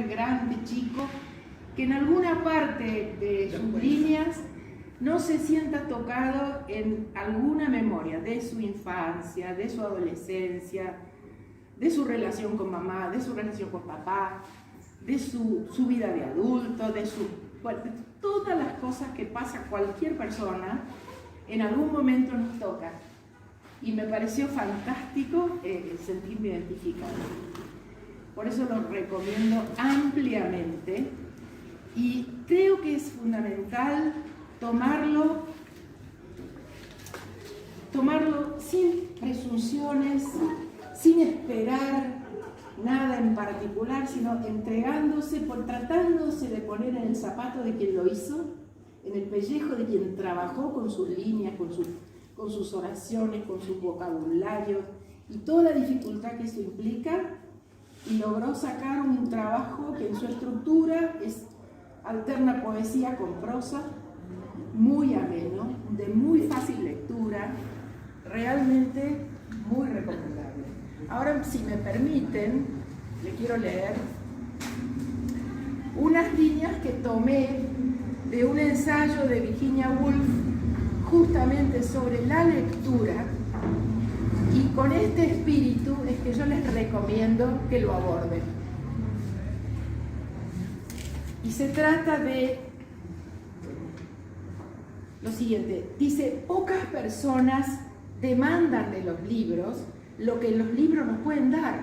joven, grande, chico, que en alguna parte de sus líneas no se sienta tocado en alguna memoria de su infancia, de su adolescencia, de su relación con mamá, de su relación con papá, de su vida de adulto, de todas las cosas que pasa cualquier persona, en algún momento nos toca. Y me pareció fantástico sentirme identificado. Por eso lo recomiendo ampliamente y creo que es fundamental tomarlo sin presunciones, sin esperar nada en particular, sino entregándose, tratándose de poner en el zapato de quien lo hizo, en el pellejo de quien trabajó con sus líneas, con sus oraciones, con sus vocabularios y toda la dificultad que eso implica, y logró sacar un trabajo que en su estructura alterna poesía con prosa, muy ameno, de muy fácil lectura, realmente muy recomendable. Ahora, si me permiten, le quiero leer unas líneas que tomé de un ensayo de Virginia Woolf justamente sobre la lectura, y con este espíritu es que yo les recomiendo que lo aborden. Y se trata de lo siguiente, dice: pocas personas demandan de los libros lo que los libros nos pueden dar.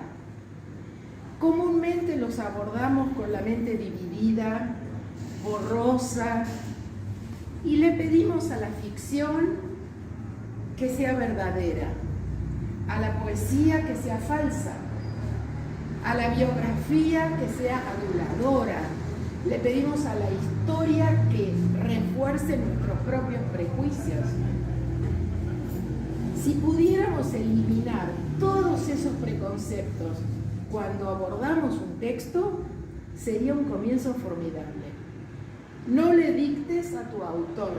Comúnmente los abordamos con la mente dividida, borrosa, y le pedimos a la ficción que sea verdadera, a la poesía que sea falsa, a la biografía que sea aduladora. Le pedimos a la historia que refuerce nuestros propios prejuicios. Si pudiéramos eliminar todos esos preconceptos cuando abordamos un texto, sería un comienzo formidable. No le dictes a tu autor.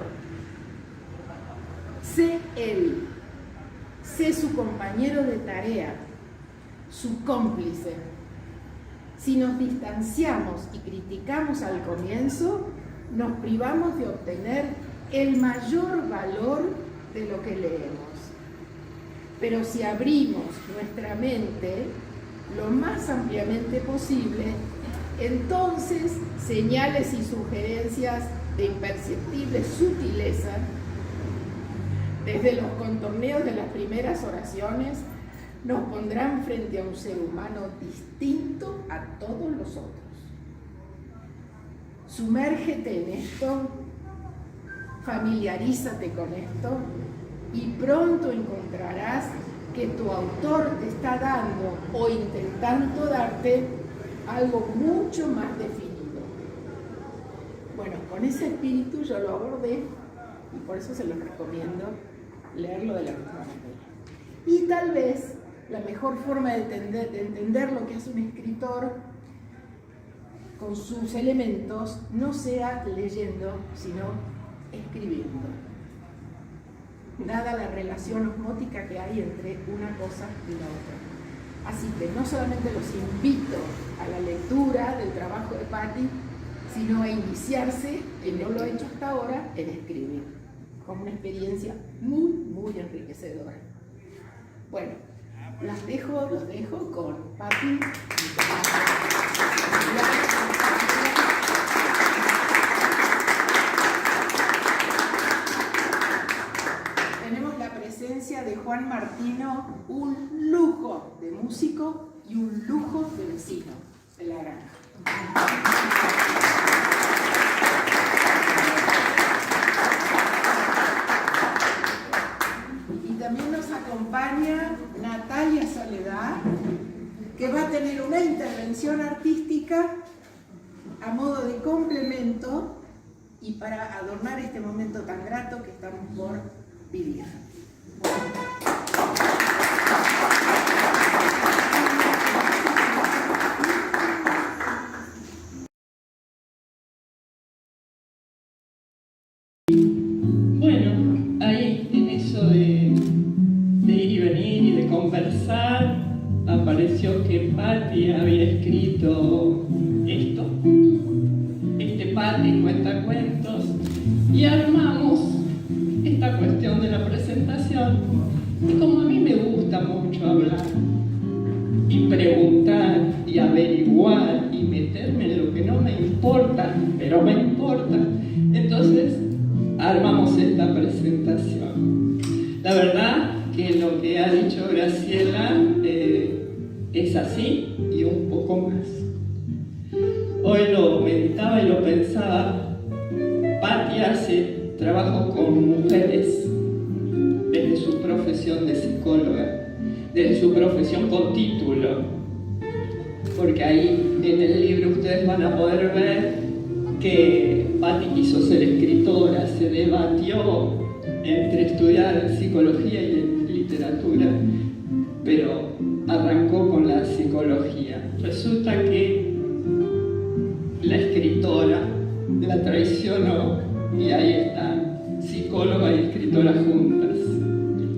Sé él. Sé su compañero de tarea, su cómplice. Si nos distanciamos y criticamos al comienzo, nos privamos de obtener el mayor valor de lo que leemos. Pero si abrimos nuestra mente lo más ampliamente posible, entonces señales y sugerencias de imperceptible sutileza, desde los contorneos de las primeras oraciones, nos pondrán frente a un ser humano distinto a todos los otros. Sumérgete en esto, familiarízate con esto, y pronto encontrarás que tu autor te está dando o intentando darte algo mucho más definido. Bueno, con ese espíritu yo lo abordé y por eso se los recomiendo leerlo de la misma manera. Y tal vez la mejor forma de entender lo que hace un escritor con sus elementos no sea leyendo, sino escribiendo. Dada la relación osmótica que hay entre una cosa y la otra. Así que no solamente los invito a la lectura del trabajo de Patti, sino a iniciarse, que no lo he hecho hasta ahora, en escribir, como una experiencia muy, muy enriquecedora. Bueno, los dejo con Patti. Tenemos la presencia de Juan Martino, un lujo de músico y un lujo de vecino de la granja. Y también nos acompaña Natalia Soledad, que va a tener una intervención artística a modo de complemento y para adornar este momento tan grato que estamos por vivir. Bueno, ahí en eso de ir y venir y de conversar, pareció que Patti había escrito esto. Patti cuenta cuentos, y armamos esta cuestión de la presentación. Y como a mí me gusta mucho hablar y preguntar y averiguar y meterme en lo que no me importa, pero me importa, entonces armamos esta presentación. La verdad que lo que ha dicho Graciela es así y un poco más. Hoy lo meditaba y lo pensaba. Patti hace trabajo con mujeres desde su profesión de psicóloga, desde su profesión con título, porque ahí en el libro ustedes van a poder ver que Patti quiso ser escritora, se debatió entre estudiar psicología y literatura, pero arrancó con la psicología. Resulta que la escritora la traicionó y ahí están, psicóloga y escritora juntas.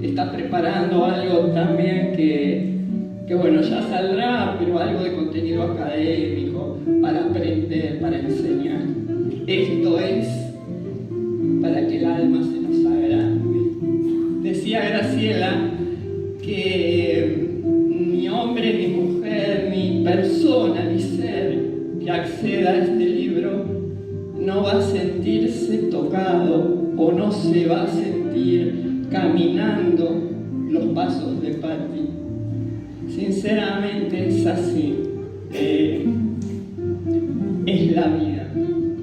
Está preparando algo también que bueno, ya saldrá, pero algo de contenido académico para aprender, para enseñar. Esto es para que el alma se nos agrande. Decía Graciela que ni hombre, ni mujer, ni persona, ni ser que acceda a este libro no va a sentirse tocado o no se va a sentir caminando los pasos de Patti. Sinceramente es así. Es la vida,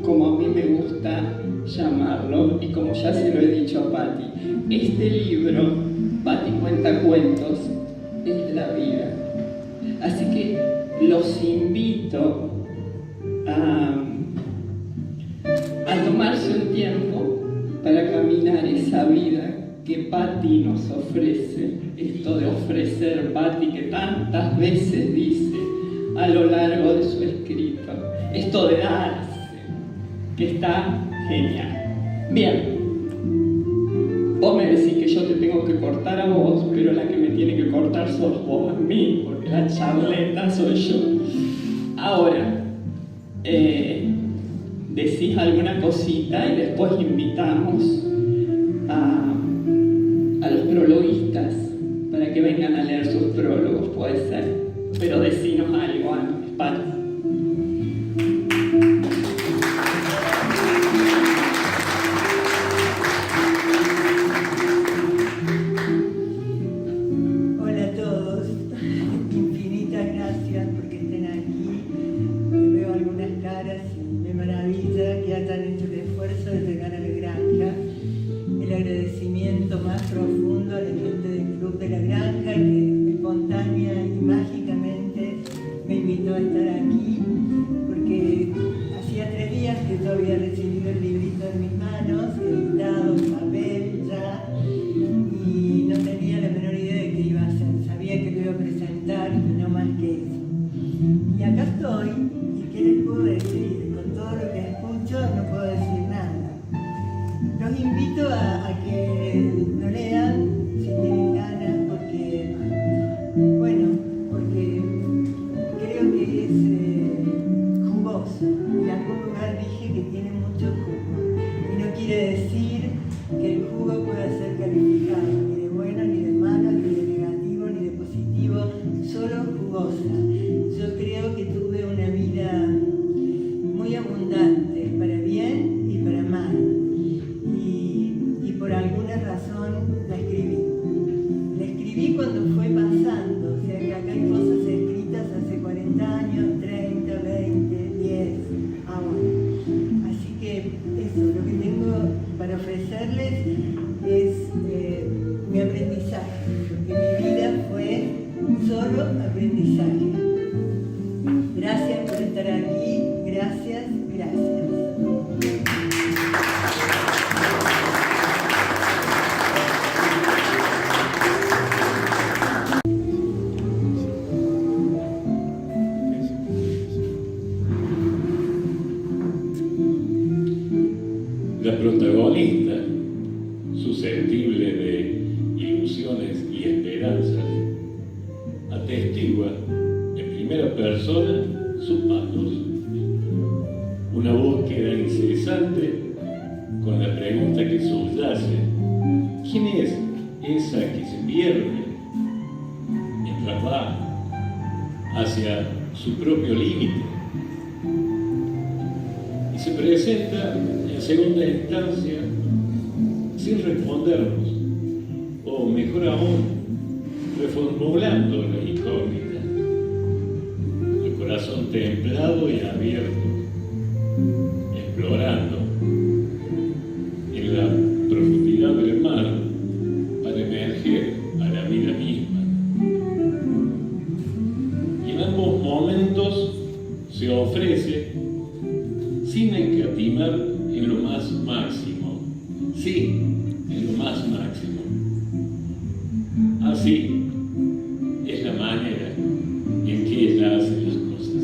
como a mí me gusta llamarlo, y como ya se lo he dicho a Patti. Este libro, Patti cuenta cuentos, es la vida. Así que los invito a tomarse un tiempo para caminar esa vida que Patti nos ofrece. Esto de ofrecer, Patti, que tantas veces dice a lo largo de su escrito. Esto de darse, que está genial. Bien, vos me decís que yo te tengo que cortar a vos, pero la que me tiene que cortar sos vos a mí, porque la charleta soy yo. Ahora, decís alguna cosita y después invitamos a los prologuistas para que vengan a leer sus prólogos, puede ser, pero decinos algo antes, Patti. Hola a todos, infinitas gracias porque estén aquí. Veo algunas caras y me maravilla que hayan hecho el esfuerzo de llegar a la granja. El agradecimiento más profundo a la gente del Club de la Granja que espontánea y mágicamente me invitó a estar aquí, porque hacía 3 días que yo había recibido el librito en mis manos, editado en papel ya, y no tenía la menor idea de qué iba a hacer. Sabía que lo iba a presentar y no más que eso. Y acá estoy, y ¿qué les puedo decir? Con todo lo que escucho no puedo decir nada. Los invito a que lo lean si tienen ganas, porque, bueno, porque creo que es jugoso. En algún lugar dije que tiene mucho jugo. Y no quiere decir que el jugo pueda ser calificado, ni de bueno, ni de malo, ni de negativo, ni de positivo, solo jugosa. Yo creo que tuve una vida muy abundante, para bien y para mal. Y por alguna razón la escribí. La escribí cuando fue pasando, o sea que acá hay cosas escritas hace 40 años, 30, 20, 10, ahora. Así que eso, lo que tengo para ofrecerles es mi aprendizaje, porque mi vida fue solo aprendizaje. Gracias por estar aquí, gracias, gracias. La protagonista, susceptible de ilusiones y esperanzas, atenta atestigua en primera persona sus pasos. Una búsqueda incesante con la pregunta que subyace: ¿quién es esa que se pierde mientras va hacia su propio límite? Y se presenta en segunda instancia sin respondernos, o mejor aún, reformulando la incógnita. El corazón templado y abierto, explorando en la profundidad del mar para emerger a la vida misma. Y en ambos momentos se ofrece sin escatimar en lo más máximo. Sí, en lo más máximo. Así es la manera en que ella hace las cosas.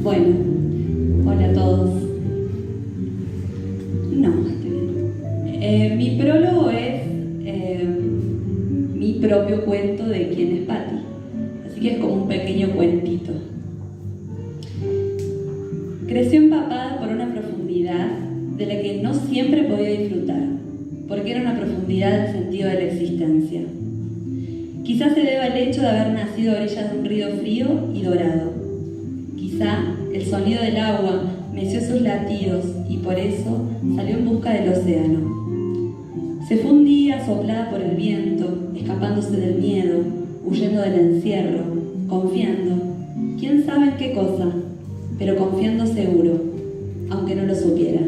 Bueno, hola a todos. No, estoy bien. Mi prólogo es mi propio cuento de quién es Patti, así que es como un pequeño cuentito. Creció empapada por una profundidad de la que no siempre podía disfrutar, porque era una profundidad del sentido de la existencia. Quizás se deba al hecho de haber nacido a orillas de un río frío y dorado. Quizá el sonido del agua meció sus latidos y por eso salió en busca del océano. Se fue un día soplada por el viento, escapándose del miedo, huyendo del encierro, confiando, quién sabe en qué cosa, pero confiando seguro, aunque no lo supiera.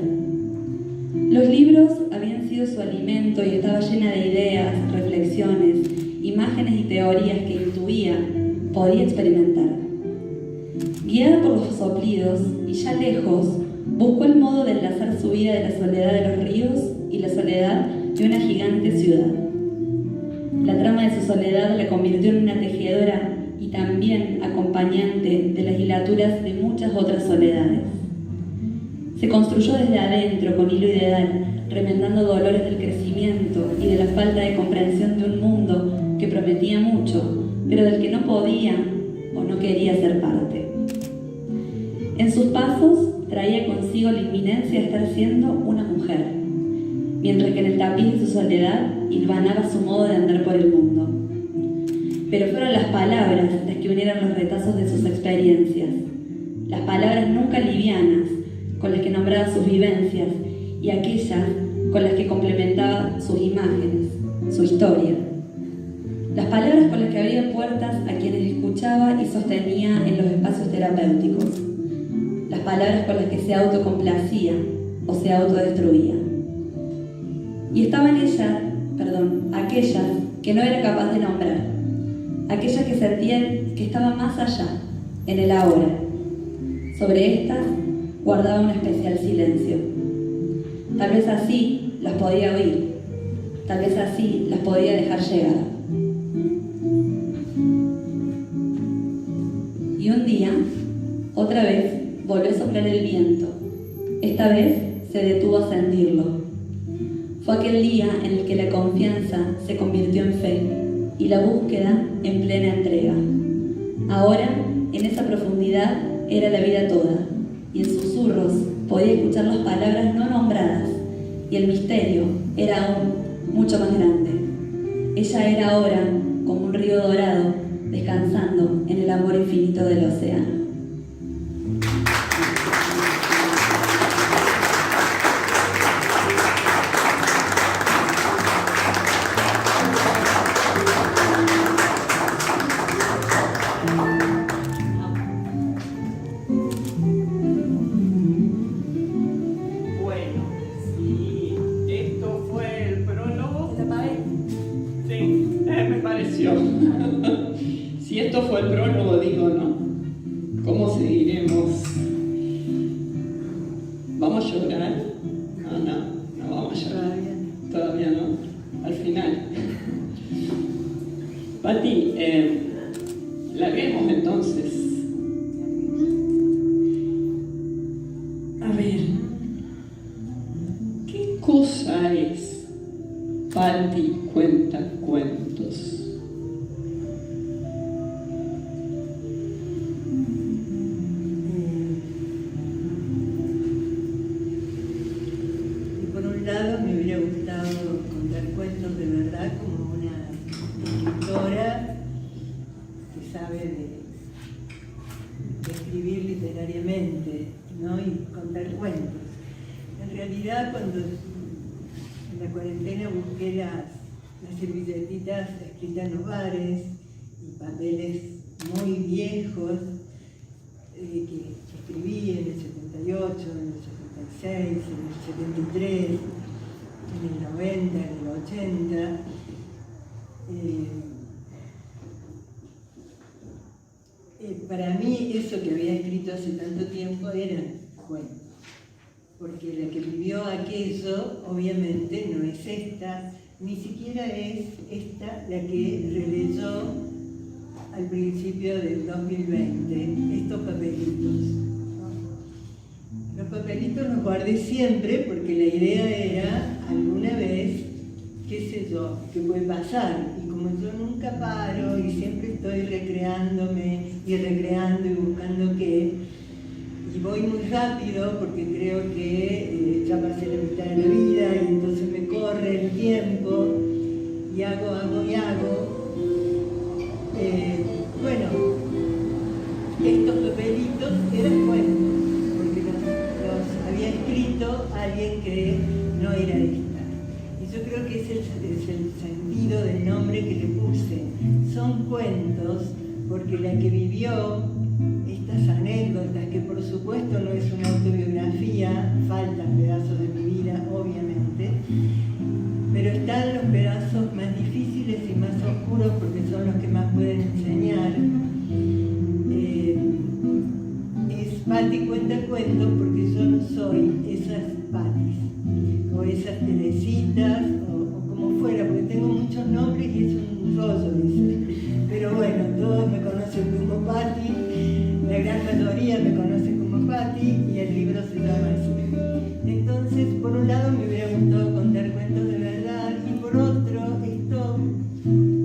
Los libros habían sido su alimento y estaba llena de ideas, reflexiones, imágenes y teorías que intuía, podía experimentar. Guiada por los soplidos y ya lejos, buscó el modo de enlazar su vida de la soledad de los ríos y la soledad de una gigante ciudad. La trama de su soledad la convirtió en una tejedora y también acompañante de las hilaturas de muchas otras soledades. Se construyó desde adentro con hilo y dedal, remendando dolores del crecimiento y de la falta de comprensión de un mundo que prometía mucho, pero del que no podía o no quería ser parte. En sus pasos traía consigo la inminencia de estar siendo una mujer, mientras que en el tapiz de su soledad hilvanaba su modo de andar por el mundo. Pero fueron las palabras las que unieron los retazos de sus experiencias, las palabras nunca livianas con las que nombraba sus vivencias y aquellas con las que complementaba sus imágenes, su historia. Las palabras con las que abría puertas a quienes escuchaba y sostenía en los espacios terapéuticos. Las palabras con las que se autocomplacía o se autodestruía. Y estaban aquellas que no era capaz de nombrar, aquellas que sentían que estaban más allá, en el ahora. Sobre estas guardaba un especial silencio. Tal vez así las podía oír, tal vez así las podía dejar llegar. Y un día, otra vez, volvió a soplar el viento. Esta vez se detuvo a sentirlo. Fue aquel día en el que la confianza se convirtió en fe y la búsqueda en plena entrega. Ahora, en esa profundidad, era la vida toda, y en susurros podía escuchar las palabras no nombradas, y el misterio era aún mucho más grande. Ella era ahora como un río dorado, descansando en el amor infinito del océano. Si esto fue el prólogo, digo, ¿no? ¿Cómo seguiremos? ¿Vamos a llorar? No vamos a llorar. Todavía no. Al final. Patti, Larguemos entonces. A ver, ¿qué cosa es Patti cuenta cuentos? Por un lado me hubiera gustado contar cuentos de verdad como una escritora que sabe de escribir literariamente, ¿no? Y contar cuentos. En realidad, cuando en la cuarentena busqué las servilletitas escritas en los bares y papeles muy viejos que escribí en el 78, en el 76, en el 73, en el 90, en el 80. Para mí eso que había escrito hace tanto tiempo eran cuentos, porque la que vivió aquello obviamente no es esta, ni siquiera es esta la que releyó al principio del 2020 estos papelitos. Los papelitos los guardé siempre porque la idea era alguna vez, qué sé yo, que puede pasar. Y como yo nunca paro y siempre estoy recreándome y recreando y buscando qué, y voy muy rápido porque creo que ya pasé la mitad de la vida y entonces me corre el tiempo y hago. Bueno, estos papelitos eran cuentos porque los había escrito alguien que no era esta. Y yo creo que ese es el sentido del nombre que le puse. Son cuentos porque la que vivió estas anécdotas, que por supuesto no es una autobiografía, faltan pedazos de mi vida, obviamente, pero están los pedazos más difíciles y más oscuros porque son los que más pueden enseñar. Es Patti cuenta cuentos porque yo no soy esas Pattis, o esas Teresitas, o como fuera, porque tengo muchos nombres y es un rollo, dice. Pero bueno, todos me conocen como Patti, la gran mayoría me conoce como Patti y el libro se llama así. Entonces, por un lado me hubiera gustado contar cuentos de verdad y por otro,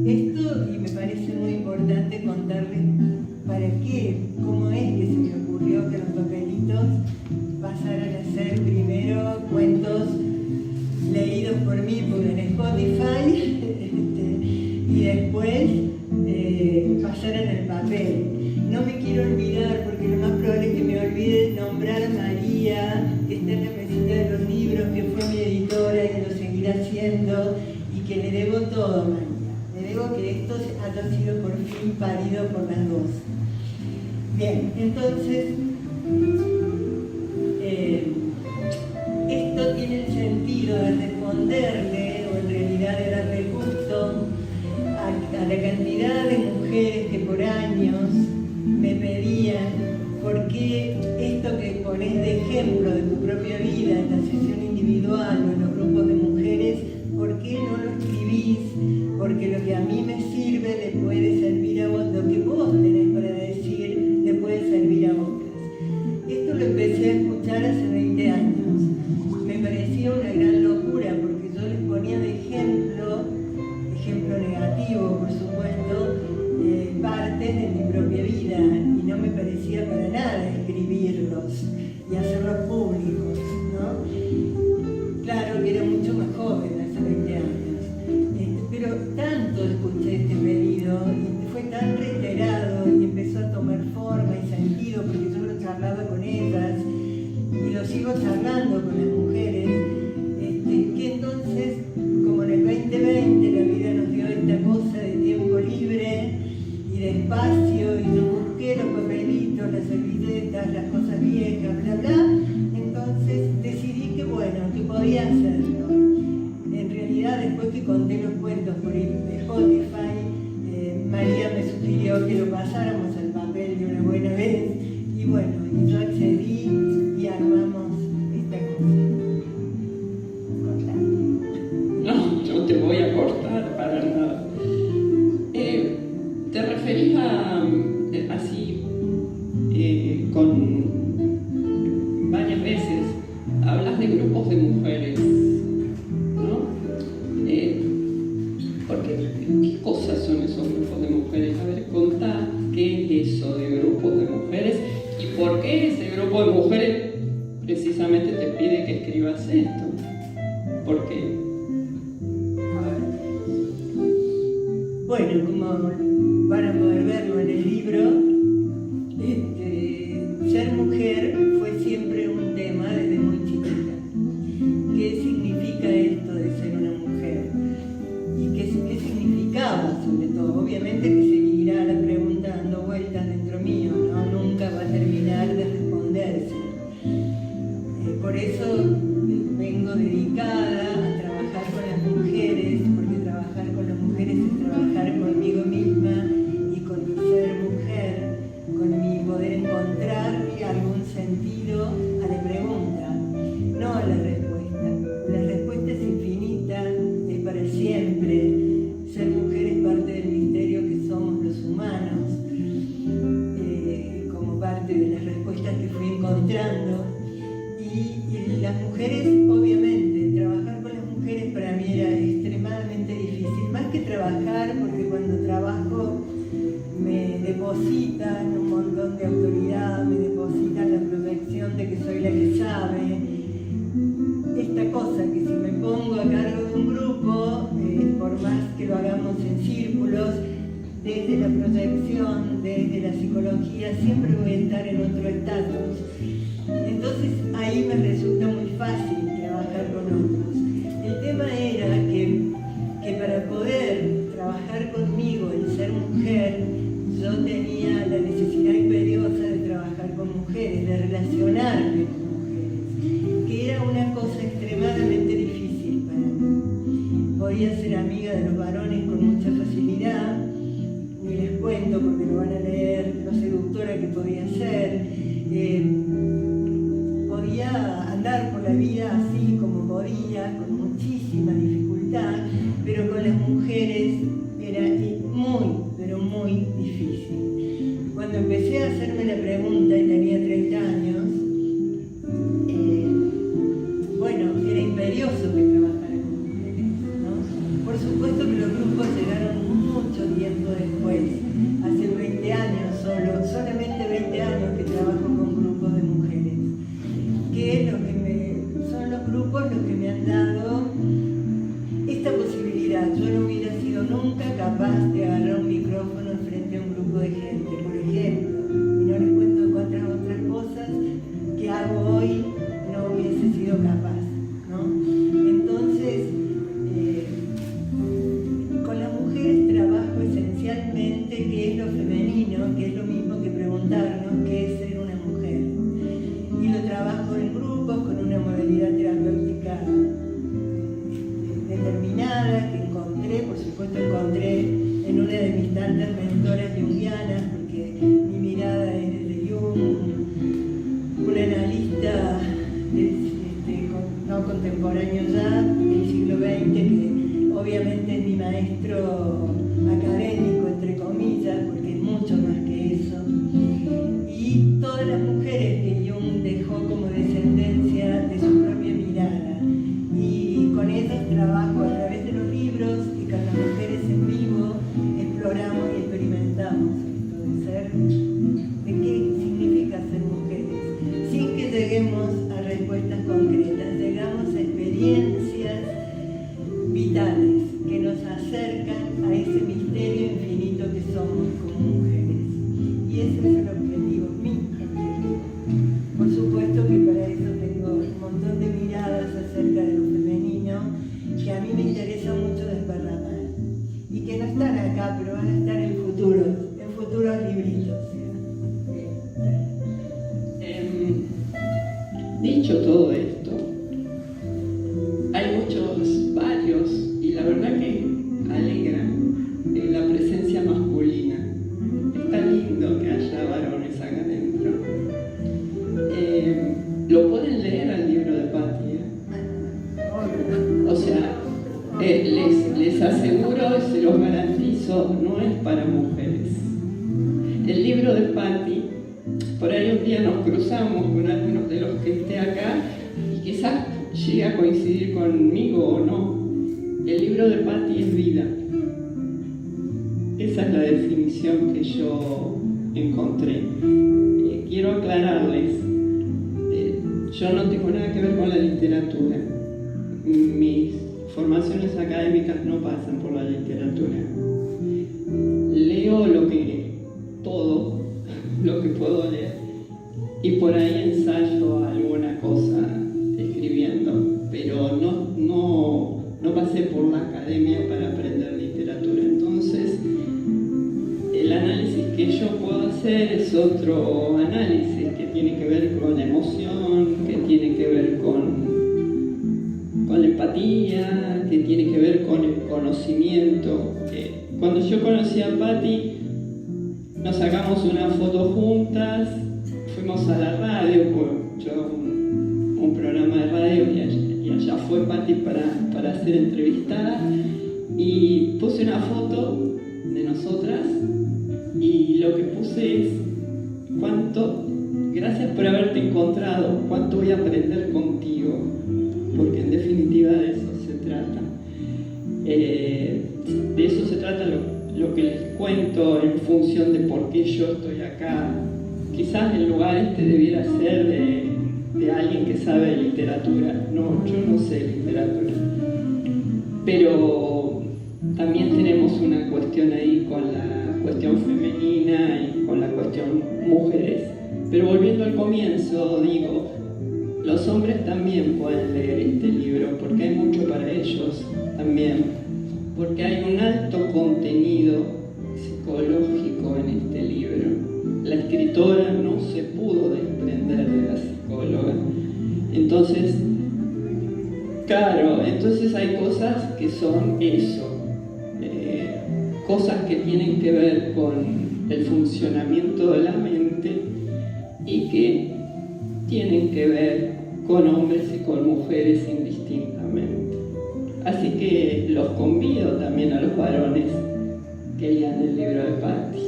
esto y me parece muy importante contarles para qué, cómo es que se me ocurrió que los papelitos pasaran a ser primero cuentos leídos por mí en Spotify y después pasaran al papel. No me quiero olvidar, porque lo más probable es que me olvide nombrar a María, que está en la mesita de los libros, que fue mi editora y que lo seguirá siendo, y que le debo todo a María. Le debo que esto haya sido por fin parido por las dos. Bien, entonces, esto tiene el sentido de responderle, o en realidad de darle gusto, a la cantidad de mujeres que por años me pedían por qué esto que pones de ejemplo de tu propia vida en la sesión individual o en los grupos de mujeres, ¿por qué no lo escribís? Porque lo que a mí me sirve le puede servir a vos, lo que vos tenés para decir le puede servir a otras. Esto lo empecé a escuchar hace 20 años. Me parecía una gran locura porque yo les ponía de ejemplo negativo, por supuesto, partes de mi propia vida y no me parecía para nada escribirlos y hacerlos públicos, ¿no? Claro que era mucho más joven, hace 20 años, pero tanto escuché este pedido y fue tan reiterado y empezó a tomar forma y sentido porque yo lo charlaba con ellas y lo sigo charlando con las mujeres, que entonces, como en el 2020 la vida nos dio esta cosa de tiempo libre y de espacio, y yo busqué los papelitos, las servilletas, las cosas viejas, bla, bla, entonces decidí que bueno, que podía hacerlo. En realidad, después que conté los cuentos por Spotify, María me sugirió que lo pasáramos al papel de una buena vez, y bueno, y yo accedí y armamos esta cosa. No, yo te voy a cortar para nada. ¿Te referís a precisamente te pide que escribas esto. ¿Por qué? Bueno, como van a poder verlo en el libro, ser mujer fue siempre un tema desde muy chiquita. ¿Qué significa esto de ser una mujer? ¿Y qué significaba, sobre todo? Obviamente que seguirá la pregunta dando vueltas dentro mío, ¿no? Nunca va a terminar de responderse. Por eso vengo dedicada a trabajar con las mujeres, porque trabajar con las mujeres es trabajar conmigo misma y con mi ser mujer, con mi poder encontrarle algún sentido a la pregunta, no a la respuesta. La respuesta es infinita, es para siempre. Ser mujer es parte del misterio que somos los humanos, como parte de las respuestas que fui encontrando. Y las mujeres, obviamente, trabajar con las mujeres para mí era extremadamente difícil, más que trabajar, porque cuando trabajo me depositan un montón de autoridad, me depositan la protección de que soy la que sabe. Esta cosa que si me pongo a cargo de un grupo, por más que lo hagamos en círculos, desde la proyección, desde la psicología, siempre voy a estar en otro estatus. Entonces ahí me resulta muy fácil trabajar con otros. El tema era que para poder trabajar conmigo, el ser mujer, yo tenía la necesidad imperiosa de trabajar con mujeres, de relacionarme con mujeres, que era una cosa extremadamente difícil para mí. Podía ser amiga de los varones con mucha facilidad, ni les cuento porque lo van a leer, lo seductora que podía ser. Podía andar por la vida así como podía, con muchísima dificultad, pero con las mujeres era muy, pero muy difícil. Cuando empecé a hacerme la pregunta y tenía 30 años, bueno, era imperioso que trabajara con mujeres, ¿no? Por supuesto que los grupos llegaron mucho tiempo después, hace 20 años solamente 20 años que trabajo con grupos de mujeres, que son los grupos los que me han dado esta posibilidad. Yo no hubiera sido nunca capaz de agarrar un micrófono frente a un grupo de gente, por ejemplo, y no les cuento cuántas otras cosas que hago hoy no hubiese sido capaz, ¿no? Entonces, con las mujeres trabajo esencialmente qué es lo femenino, que es lo mismo que preguntarnos qué es ser una mujer. Y lo trabajo en grupos con una modalidad terapéutica determinada que encontré, por supuesto encontré en una de mis tantas mentoras junguianas, porque mi mirada es desde Jung, un analista no contemporáneo ya, del siglo XX, que obviamente es mi maestro académico, entre comillas, porque es mucho más que eso. Y todas las mujeres que Jung dejó como descendencia de su propia mirada. Y con ellas trabajo a través de los libros y con las mujeres en vivo exploramos y experimentamos esto de ser, de qué significa ser mujeres, sin que lleguemos a respuestas concretas, llegamos a experiencias vitales que nos acercan a ese misterio infinito que somos como mujeres. Y ese es el objetivo, mi objetivo. Por supuesto que para eso tengo un montón de miradas acerca de lo femenino que a mí me interesa mucho desparramar y que no están acá, pero van a estar en futuros libritos. Dicho todo esto, hay varios, y la verdad que alegra la presencia masculina. Está lindo que haya varones acá adentro. Lo pueden leer al libro de Patti. O sea, les aseguro, se los garantizo, no es para mujeres. El libro de Patti, por ahí un día nos cruzamos con algunos de los que esté acá y quizás llegue a coincidir conmigo o no. El libro de Patti es vida. Esa es la definición que yo encontré. Quiero aclararles, Yo no tengo nada que ver con la literatura. Mis formaciones académicas no pasan por la literatura. Leo todo lo que puedo leer, y por ahí ensayo alguna cosa escribiendo, pero no pasé por la academia para aprender literatura. Entonces, el análisis que yo puedo hacer es otro análisis que tiene que ver con la emoción, que tiene que ver con la empatía, que tiene que ver con el conocimiento. Cuando yo conocí a Patti, nos sacamos una foto juntas, fuimos a la radio, yo un programa de radio, y allá fue Patti para ser entrevistada, y puse una foto de nosotras, y lo que puse es: gracias por haberte encontrado, cuánto voy a aprender contigo, porque en definitiva de eso se trata. De eso se trata lo que les cuento en función de por qué yo estoy acá. Quizás el lugar debiera ser de alguien que sabe de literatura. No, yo no sé literatura. Pero también tenemos una cuestión ahí con la cuestión femenina y con la cuestión mujeres. Pero volviendo al comienzo, digo, los hombres también pueden leer este libro porque hay mucho para ellos también. Porque hay un alto contenido psicológico en este libro. La escritora no se pudo desprender de la psicóloga. Entonces, claro, hay cosas que son eso. Cosas que tienen que ver con el funcionamiento de la mente y que tienen que ver con hombres y con mujeres indistintamente. Así que los convido también a los varones que lean el libro de Patti.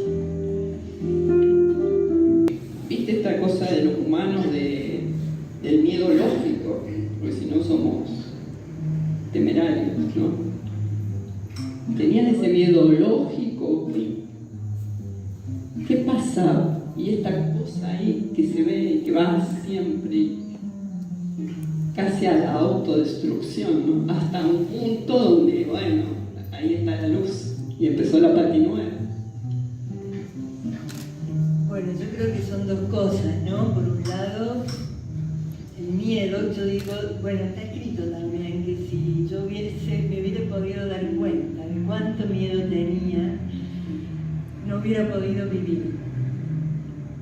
¿Viste esta cosa de los humanos del miedo lógico? Porque si no somos temerarios, ¿no? Tenían ese miedo lógico. ¿Qué pasaba? Y esta cosa ahí que se ve y que va siempre casi a la autodestrucción, ¿no? Hasta un punto donde, bueno, ahí está la luz y empezó la Patti nueva. Bueno, yo creo que son dos cosas, ¿no? Por un lado, el miedo. Yo digo, bueno, está escrito también que si yo me hubiera podido dar cuenta de cuánto miedo tenía, no hubiera podido vivir.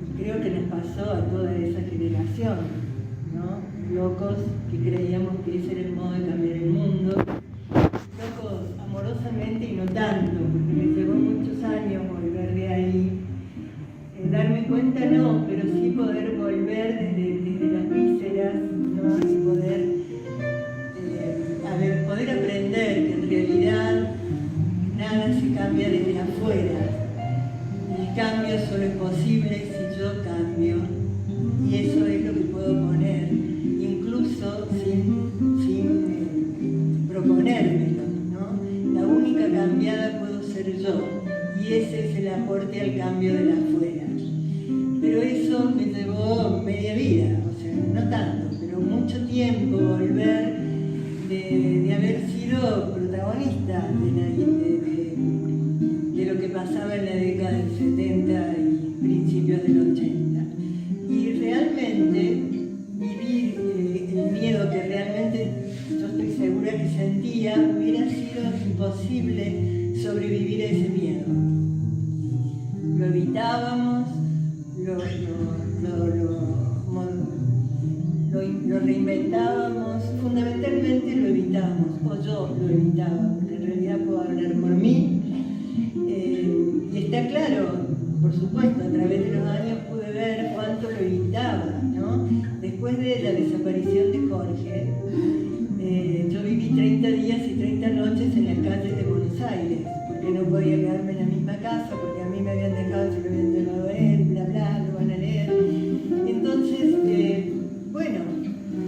Y creo que nos pasó a toda esa generación, ¿no? Locos que creíamos que ese era el modo de cambiar el mundo, locos amorosamente y no tanto, porque me llevó muchos años volver de ahí, darme cuenta no, pero sí poder volver desde las vísceras, ¿no? Y poder aprender que en realidad nada se cambia desde afuera, el cambio solo es posible si yo cambio, y eso es lo que puedo poner, incluso sin proponérmelo, ¿no? La única cambiada puedo ser yo, y ese es el aporte al cambio de la afuera. Pero eso me llevó media vida, o sea, no tanto, pero mucho tiempo volver de haber sido protagonista de lo que pasaba en la década del 70 y principios del 80. Y realmente vivir el miedo que realmente yo estoy segura que sentía, hubiera sido imposible sobrevivir a ese miedo. Lo evitábamos, lo reinventábamos, fundamentalmente lo evitábamos, o yo lo evitaba, porque en realidad puedo hablar por mí. Y está claro, por supuesto, a través de los años pude ver cuánto lo evitaba, ¿no? Después de la desaparición de Jorge, yo viví 30 días y 30 noches en las calles de Buenos Aires, porque no podía quedarme en la misma casa, porque a mí me habían dejado, se lo habían llevado a él, bla bla, lo van a leer. Entonces, bueno,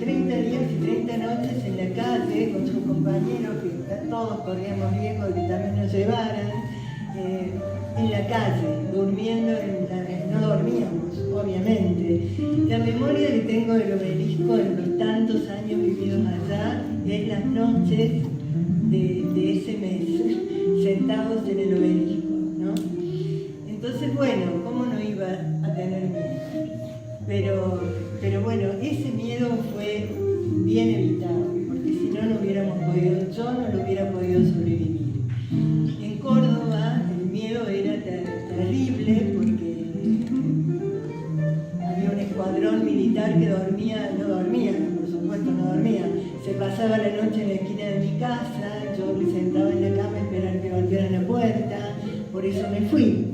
30 días y 30 noches en la calle con sus compañeros, que todos corríamos riesgo de que también nos llevaran, en la calle, durmiendo, no dormíamos, obviamente, La memoria que tengo del obelisco en los tantos años vividos allá es las noches de ese mes, sentados en el obelisco, ¿no? Entonces, bueno, ¿cómo no iba a tener miedo? Pero bueno, ese miedo fue bien evitado, porque si no, yo no lo hubiera podido sobrevivir. En Córdoba el miedo era terrible porque había un escuadrón militar que no dormía, por supuesto no dormía. Se pasaba la noche en la esquina de mi casa, yo me sentaba en la cama a esperar que golpearan la puerta, por eso me fui.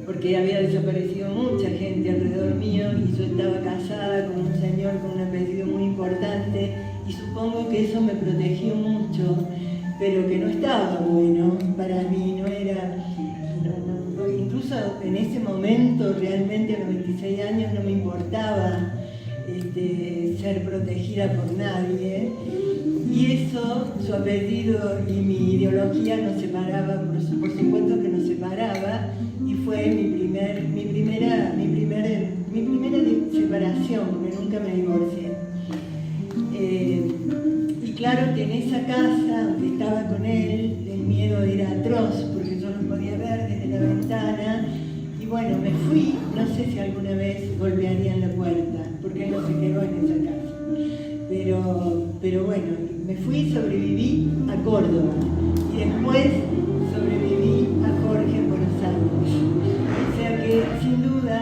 Porque había desaparecido mucha gente alrededor mío y yo estaba casada con un señor con un apellido muy importante y supongo que eso me protegió mucho, pero que no estaba bueno para mí, no era... incluso en ese momento, realmente a los 26 años, no me importaba ser protegida por nadie. Y eso, su apellido y mi ideología nos separaba, por supuesto que nos separaba, y fue mi primera separación, porque nunca me divorcié. Y claro que en esa casa donde estaba con él, el miedo era atroz, porque yo lo podía ver desde la ventana, y bueno, me fui, no sé si alguna vez golpearían la puerta, porque él no se quedó en esa casa. Pero bueno, me fui y sobreviví a Córdoba, y después sobreviví a Jorge en Buenos Aires. O sea que, sin duda,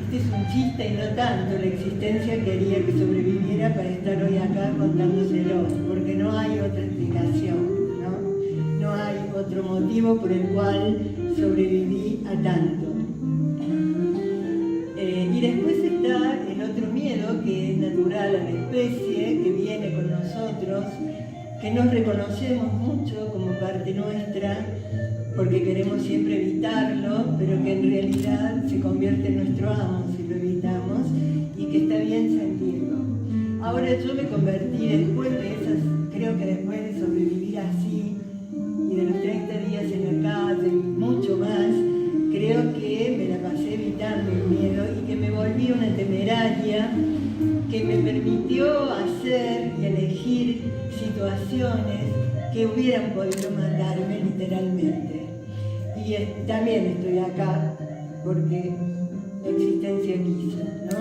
este es un chiste y no tanto, la existencia quería que sobreviviera para estar hoy acá contándoselo, porque no hay otra explicación, ¿no? No hay otro motivo por el cual sobreviví a tanto. Y después está el otro miedo que es natural a la especie, que viene con nosotros, que nos reconocemos mucho como parte nuestra, porque queremos siempre evitarlo, pero que en realidad se convierte en nuestro amo si lo evitamos, y que está bien sentirlo. Ahora yo me convertí después de esas, creo que después de sobrevivir así, y de los 30 días en la calle y mucho más, creo que me la pasé evitando el miedo y que me volví una temeraria que me permitió hacer y elegir situaciones que hubieran podido matarme literalmente. Y también estoy acá porque la existencia quiso, ¿no?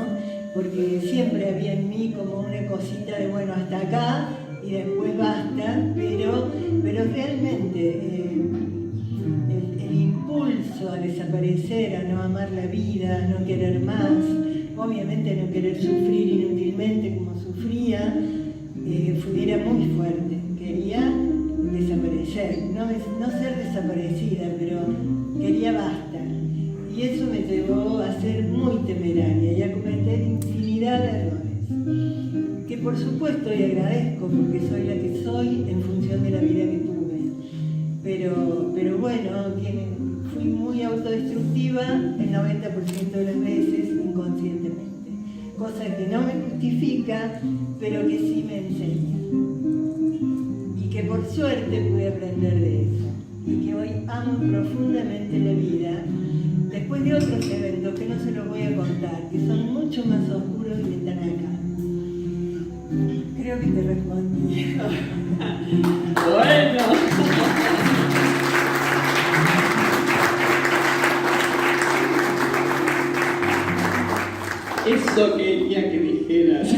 Porque siempre había en mí como una cosita de bueno, hasta acá y después basta, pero realmente el impulso a desaparecer, a no amar la vida, a no querer más, obviamente no querer sufrir inútilmente como sufría, era muy fuerte. Quería desaparecer, no ser desaparecida, pero quería basta. Y eso me llevó a ser muy temeraria y a cometer infinidad de errores, que por supuesto y agradezco porque soy la que soy en función de la vida que tuve. Pero bueno, fui muy autodestructiva el 90% de las veces inconscientemente, cosa que no me justifica, pero que sí me enseña. Y que por suerte pude aprender de eso. Y que hoy amo profundamente la vida, después de otros eventos que no se los voy a contar, que son mucho más oscuros y que están acá. Creo que te respondí. Bueno. Eso quería que dijeras.